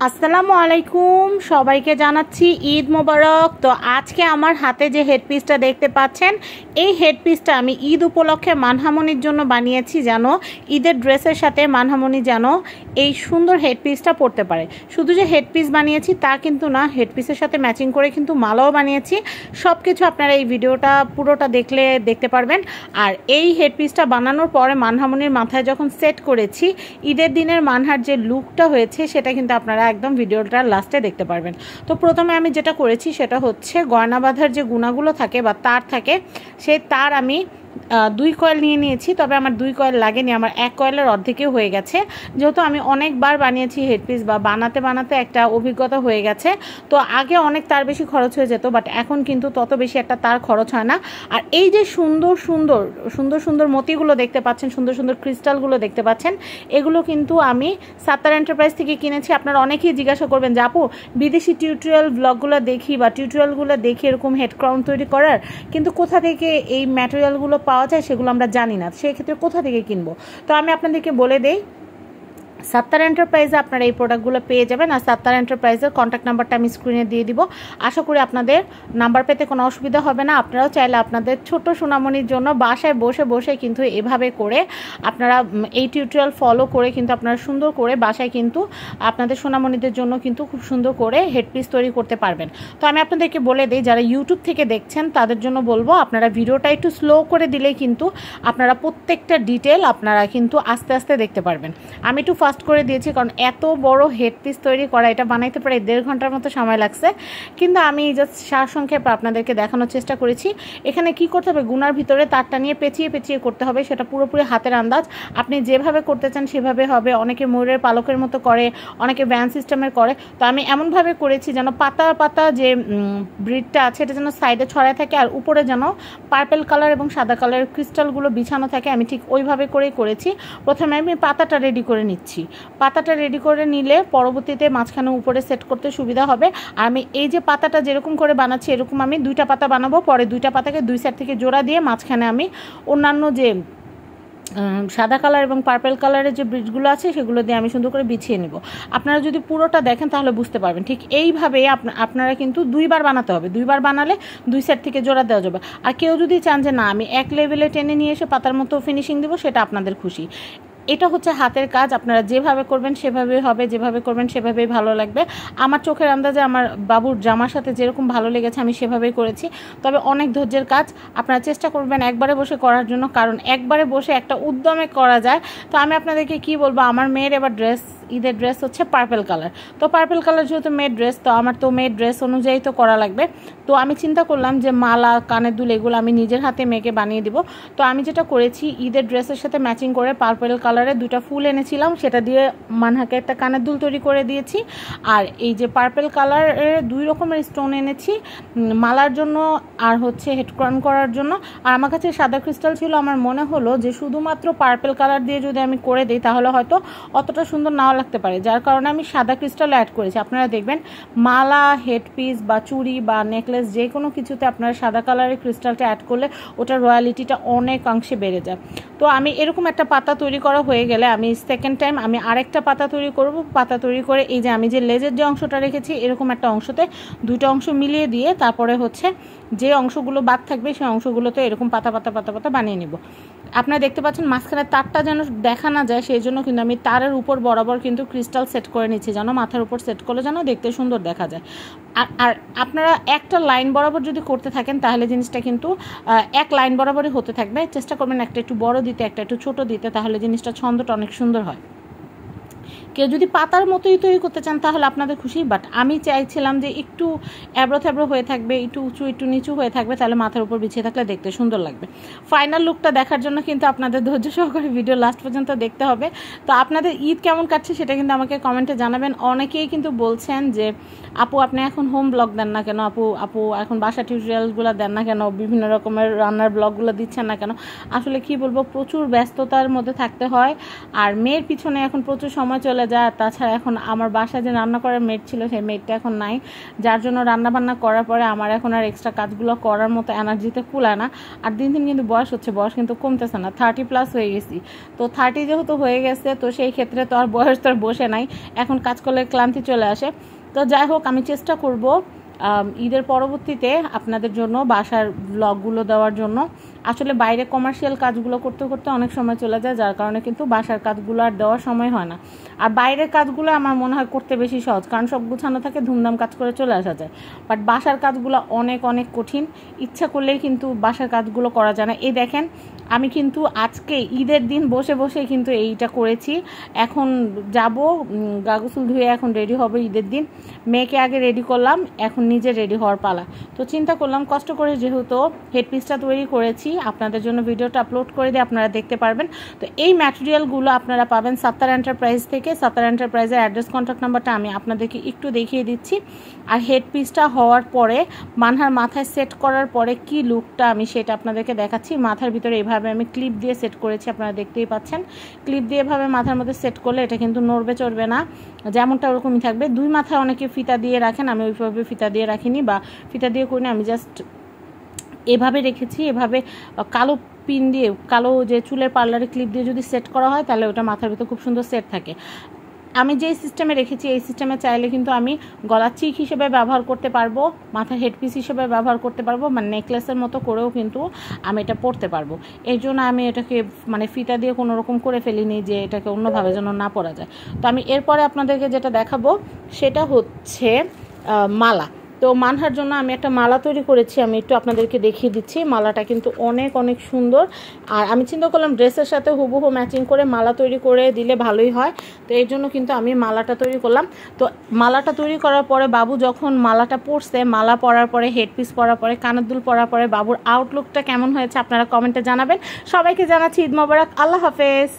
আসসালামু আলাইকুম, সবাইকে জানাচ্ছি ঈদ মোবারক। তো আজকে আমার হাতে যে হেডপিসটা দেখতে পাচ্ছেন, এই হেডপিসটা আমি ঈদ উপলক্ষে মানহামনির জন্য বানিয়েছি, যেন ঈদের ড্রেসের সাথে মানহামনি যেন এই সুন্দর হেডপিসটা পরতে পারে। শুধু যে হেডপিস বানিয়েছি তা কিন্তু না, হেডপিসের সাথে ম্যাচিং করে কিন্তু মালাও বানিয়েছি। সব কিছু আপনারা এই ভিডিওটা পুরোটা দেখলে দেখতে পারবেন। আর এই হেডপিসটা বানানোর পরে মানহামনির মাথায় যখন সেট করেছি, ঈদের দিনের মানহার যে লুকটা হয়েছে সেটা কিন্তু আপনারা একদম ভিডিওটার লাস্টে দেখতে পারবেন। তো প্রথমে আমি যেটা করেছি সেটা হচ্ছে গয়না বাঁধার যে গুণাগুলো থাকে বা তার থাকে, সেই তার আমি 2 কয়েল নিয়ে নিয়েছি। তবে আমার 2 কয়েল লাগেনি, আমার 1 কয়েলের অর্ধেকই হয়ে গেছে। যেহেতু আমি অনেকবার বানিয়েছি হেডপিস বা বানাতে বানাতে একটা অভিজ্ঞতা হয়ে গেছে, তো আগে অনেক তার বেশি খরচ হয়ে যেত, বাট এখন কিন্তু তত বেশি একটা তার খরচ হয় না। আর এই যে সুন্দর সুন্দর সুন্দর সুন্দর মতিগুলো দেখতে পাচ্ছেন, সুন্দর সুন্দর ক্রিস্টালগুলো দেখতে পাচ্ছেন, এগুলো কিন্তু আমি সাত্তার এন্টারপ্রাইজ থেকে কিনেছি। আপনারা অনেকেই জিজ্ঞাসা করবেন যে আপু, বিদেশি টিউটোরিয়াল ব্লগগুলো দেখি বা টিউটোরিয়ালগুলো দেখি এরকম হেড ক্রাউন তৈরি করার, কিন্তু কোথা থেকে এই ম্যাটেরিয়ালগুলো পাওয়া যায় সেগুলো আমরা জানি না, সেক্ষেত্রে কোথা থেকে কিনবো। তো আমি আপনাদেরকে বলে দেই, সাত্তার এন্টারপ্রাইজে আপনারা এই প্রোডাক্টগুলো পেয়ে যাবেন। আর সাত্তার এন্টারপ্রাইজের কন্ট্যাক্ট নাম্বারটা আমি স্ক্রিনে দিয়ে দিব। আশা করি আপনাদের নাম্বার পেতে কোনো অসুবিধা হবে না। আপনারাও চাইলে আপনাদের ছোট সোনামণির জন্য বাসায় বসে বসে কিন্তু এভাবে করে আপনারা এই টিউটোরিয়াল ফলো করে কিন্তু আপনারা সুন্দর করে বাসায় কিন্তু আপনাদের সোনামণিদের জন্য কিন্তু খুব সুন্দর করে হেডপিস তৈরি করতে পারবেন। তো আমি আপনাদেরকে বলে দিই, যারা ইউটিউব থেকে দেখছেন তাদের জন্য বলবো, আপনারা ভিডিওটা একটু স্লো করে দিলেই কিন্তু আপনারা প্রত্যেকটা ডিটেল আপনারা কিন্তু আস্তে আস্তে দেখতে পারবেন। আমি একটু ফাস্ট করে দিয়েছি, কারণ এত বড় হেডপিস তৈরি করা, এটা বানাইতে প্রায় 1.5 ঘন্টার মতো সময় লাগছে। কিন্তু আমি জাস্ট সারসংক্ষেপে আপনাদেরকে দেখানোর চেষ্টা করেছি। এখানে কি করতে হবে, গুনার ভিতরে তারটা নিয়ে পেঁচিয়ে পেঁচিয়ে করতে হবে, সেটা পুরোপুরি হাতের আন্দাজ। আপনি যেভাবে করতে চান সেভাবে হবে। অনেকে ময়ূরের পালকের মতো করে, অনেকে ভ্যান সিস্টেমের করে। তো আমি এমনভাবে করেছি যেন পাতা পাতা যে ব্রিডটা আছে এটা যেন সাইডে ছড়ায় থাকে, আর উপরে যেন পার্পেল কালার এবং সাদা কালারের ক্রিস্টালগুলো বিছানো থাকে। আমি ঠিক ওইভাবে করেই করেছি। প্রথমে আমি পাতাটা রেডি করে নিচ্ছি। পাতাটা রেডি করে নিলে পরবর্তীতে মাঝখানে উপরে সেট করতে সুবিধা হবে। আর আমি এই যে পাতাটা যেরকম করে বানাচ্ছি, এরকম আমি 2টা পাতা বানাবো। পরে 2টা পাতাকে 2 সাইড থেকে জোড়া দিয়ে মাঝখানে আমি অন্যান্য যে সাদা কালার এবং পার্পেল কালারের যে ব্রিজগুলো আছে সেগুলো দিয়ে আমি সুন্দর করে বিছিয়ে নেব। আপনারা যদি পুরোটা দেখেন তাহলে বুঝতে পারবেন। ঠিক এইভাবে আপনারা কিন্তু 2বার বানাতে হবে। 2বার বানালে 2 সাইড থেকে জোড়া দেওয়া যাবে। আর কেউ যদি চান যে না আমি এক লেভেলে টেনে নিয়ে এসে পাতার মতো ফিনিশিং দেবো, সেটা আপনাদের খুশি। এটা হচ্ছে হাতের কাজ, আপনারা যেভাবে করবেন সেভাবেই হবে, যেভাবে করবেন সেভাবেই ভালো লাগবে। আমার চোখের আন্দাজে আমার বাবুর জামার সাথে যেরকম ভালো লেগেছে আমি সেভাবেই করেছি। তবে অনেক ধৈর্যের কাজ, আপনারা চেষ্টা করবেন একবারে বসে করার জন্য, কারণ একবারে বসে একটা উদ্যমে করা যায়। তো আমি আপনাদেরকে কি বলবো, আমার মেয়ের এবার ঈদের ড্রেস হচ্ছে পার্পেল কালার। তো পার্পেল কালার যেহেতু মেয়ের ড্রেস, তো আমার তো মেয়ের ড্রেস অনুযায়ী তো করা লাগবে। তো আমি চিন্তা করলাম যে মালা, কানের দুল এগুলো আমি নিজের হাতে মেয়েকে বানিয়ে দিব। তো আমি যেটা করেছি, ঈদের ড্রেসের সাথে ম্যাচিং করে পার্পেল কালারের 2টা ফুল এনেছিলাম, সেটা দিয়ে মানহাকে একটা কানের দুল তৈরি করে দিয়েছি। আর এই যে পার্পেল কালারের 2 রকমের স্টোন এনেছি মালার জন্য আর হচ্ছে হেড ক্রাউন করার জন্য। আর আমার কাছে সাদা ক্রিস্টাল ছিল, আমার মনে হলো যে শুধুমাত্র পার্পেল কালার দিয়ে যদি আমি করে দিই তাহলে হয়তো অতটা সুন্দর নাও লাগতে পারে, যার কারণে আমি সাদা ক্রিস্টাল অ্যাড করেছি। আপনারা দেখবেন মালা, হেডপিস বা চুড়ি বা নেকলেস যে কোনো কিছুতে আপনারা সাদা কালারের ক্রিস্টালটা অ্যাড করলে ওটার রয়্যালিটিটা অনেকাংশে বেড়ে যায়। তো আমি এরকম একটা পাতা তৈরি করা হয়ে গেলে আমি সেকেন্ড টাইম আমি আরেকটা পাতা তৈরি করব। পাতা তৈরি করে এই যে আমি যে লেজের যে অংশটা রেখেছি, এরকম একটা অংশতে 2টা অংশ মিলিয়ে দিয়ে তারপরে হচ্ছে যে অংশগুলো বাদ থাকবে সেই অংশগুলোতে এরকম পাতা পাতা পাতা পাতা বানিয়ে নেব। আপনারা দেখতে পাচ্ছেন মাঝখানে তারটা যেন দেখা না যায়, সেই জন্য কিন্তু আমি তারের উপর বরাবর কিন্তু ক্রিস্টাল সেট করে নিচ্ছি, যেন মাথার উপর সেট করলে যেন দেখতে সুন্দর দেখা যায়। আর আপনারা একটা লাইন বরাবর যদি করতে থাকেন তাহলে জিনিসটা কিন্তু এক লাইন বরাবরই হতে থাকবে। চেষ্টা করবেন একটা একটু বড় দিতে, একটা একটু ছোট দিতে, তাহলে জিনিসটা ছন্দটা অনেক সুন্দর হয়। কেউ যদি পাতার মতোই তৈরি করতে চান তাহলে আপনাদের খুশি, বাট আমি চাইছিলাম যে একটু এবড়ো থেবড়ো হয়ে থাকবে, একটু উঁচু একটু নিচু হয়ে থাকবে, তাহলে মাথার উপর বিছিয়ে থাকলে দেখতে সুন্দর লাগবে। ফাইনাল লুকটা দেখার জন্য কিন্তু আপনাদের ধৈর্য সহকারে ভিডিও লাস্ট পর্যন্ত দেখতে হবে। তো আপনাদের ঈদ কেমন কাটছে সেটা কিন্তু আমাকে কমেন্টে জানাবেন। অনেকেই কিন্তু বলছেন যে আপু আপনি এখন হোম ব্লগ দেন না কেন, আপু এখন বাসা টিউটোরিয়ালগুলো দেন না কেন, বিভিন্ন রকমের রান্নার ব্লগগুলো দিচ্ছেন না কেন। আসলে কি বলবো, প্রচুর ব্যস্ততার মধ্যে থাকতে হয়, আর মেয়ের পিছনে এখন প্রচুর সময় চলে যায়। আর তাছাড়া এখন আমার বাসায় যে রান্না করার মেড ছিল সেই মেডটা এখন নাই, যার জন্য রান্নাবান্না করার পরে আমার এখন আর এক্সট্রা কাজগুলো করার মতো এনার্জিতে কুলায় না। আর দিন দিন কিন্তু বয়স হচ্ছে, বয়স কিন্তু কমতেছে না, 30+ হয়ে গেছি। তো 30 যেহেতু হয়ে গেছে তো সেই ক্ষেত্রে তো আর বয়স তো আর বসে নাই, এখন কাজ করলে ক্লান্তি চলে আসে। তো যাই হোক, আমি চেষ্টা করব ঈদের পরবর্তীতে আপনাদের জন্য বাসার ব্লগগুলো দেওয়ার জন্য। আসলে বাইরে কমার্শিয়াল কাজগুলো করতে করতে অনেক সময় চলে যায়, যার কারণে কিন্তু বাসার কাজগুলো আর দেওয়ার সময় হয় না। আর বাইরের কাজগুলো আমার মনে হয় করতে বেশি সহজ, কারণ সব গুছানো থাকে, ধুমধাম কাজ করে চলে আসা যায়। বাট বাসার কাজগুলো অনেক অনেক কঠিন, ইচ্ছা করলেই কিন্তু বাসার কাজগুলো করা যায় না। এই দেখেন, আমি কিন্তু আজকে ঈদের দিন বসে বসে কিন্তু এইটা করেছি। এখন যাব গা গোসল ধুয়ে এখন রেডি হবে ঈদের দিন। মেয়েকে আগে রেডি করলাম, এখন নিজে রেডি হওয়ার পালা। তো চিন্তা করলাম কষ্ট করে যেহেতু হেডপিসটা তৈরি করেছি, আপনাদের জন্য ভিডিওটা আপলোড করে দিয়ে আপনারা দেখতে পারবেন। তো এই ম্যাটেরিয়ালগুলো আপনারা পাবেন সাত্তার এন্টারপ্রাইজ থেকে। সাত্তার এন্টারপ্রাইজের অ্যাড্রেস, কন্ট্যাক্ট নাম্বারটা আমি আপনাদেরকে একটু দেখিয়ে দিচ্ছি। আর হেডপিসটা হওয়ার পরে মানহার মাথায় সেট করার পরে কি লুকটা আমি সেটা আপনাদেরকে দেখাচ্ছি। মাথার ভিতরে এভাবে আমি ক্লিপ দিয়ে সেট করেছি, আপনারা দেখতেই পাচ্ছেন। ক্লিপ দিয়ে এভাবে মাথার মধ্যে সেট করলে এটা কিন্তু নড়বে চড়বে না, যেমনটা ওরকমই থাকবে। দুই মাথায় অনেকে ফিতা দিয়ে রাখেন, আমি ওইভাবে ফিতা দিয়ে রাখিনি বা ফিতা দিয়ে করিনি, আমি জাস্ট এভাবে রেখেছি। এভাবে কালো পিন দিয়ে, কালো যে চুলের পার্লারে ক্লিপ দিয়ে যদি সেট করা হয় তাহলে ওটা মাথার ভিতরে খুব সুন্দর সেট থাকে। আমি যেই সিস্টেমে রেখেছি এই সিস্টেমে চাইলে কিন্তু আমি গলার চিক হিসেবে ব্যবহার করতে পারবো, মাথার হেডপিস হিসেবে ব্যবহার করতে পারবো, মানে নেকলেসের মতো করেও কিন্তু আমি এটা পরতে পারবো। এই জন্য আমি এটাকে মানে ফিতা দিয়ে কোনো রকম করে ফেলিনি যে এটাকে অন্যভাবে যেন না পরা যায়। তো আমি এরপরে আপনাদেরকে যেটা দেখাবো সেটা হচ্ছে মালা। তো মানহার জন্য আমি একটা মালা তৈরি করেছি, আমি একটু আপনাদেরকে দেখিয়ে দিচ্ছি। মালাটা কিন্তু অনেক অনেক সুন্দর। আর আমি চিন্তা করলাম ড্রেসের সাথে হুবহু ম্যাচিং করে মালা তৈরি করে দিলে ভালোই হয়। তো এই জন্য কিন্তু আমি মালাটা তৈরি করলাম। তো মালাটা তৈরি করার পরে বাবু যখন মালাটা পরছে, মালা পরার পরে, হেডপিস পরার পরে, কানের দুল পরার পরে বাবুর আউটলুকটা কেমন হয়েছে আপনারা কমেন্টে জানাবেন। সবাইকে জানাচ্ছি ঈদ মোবারক, আল্লাহ হাফেজ।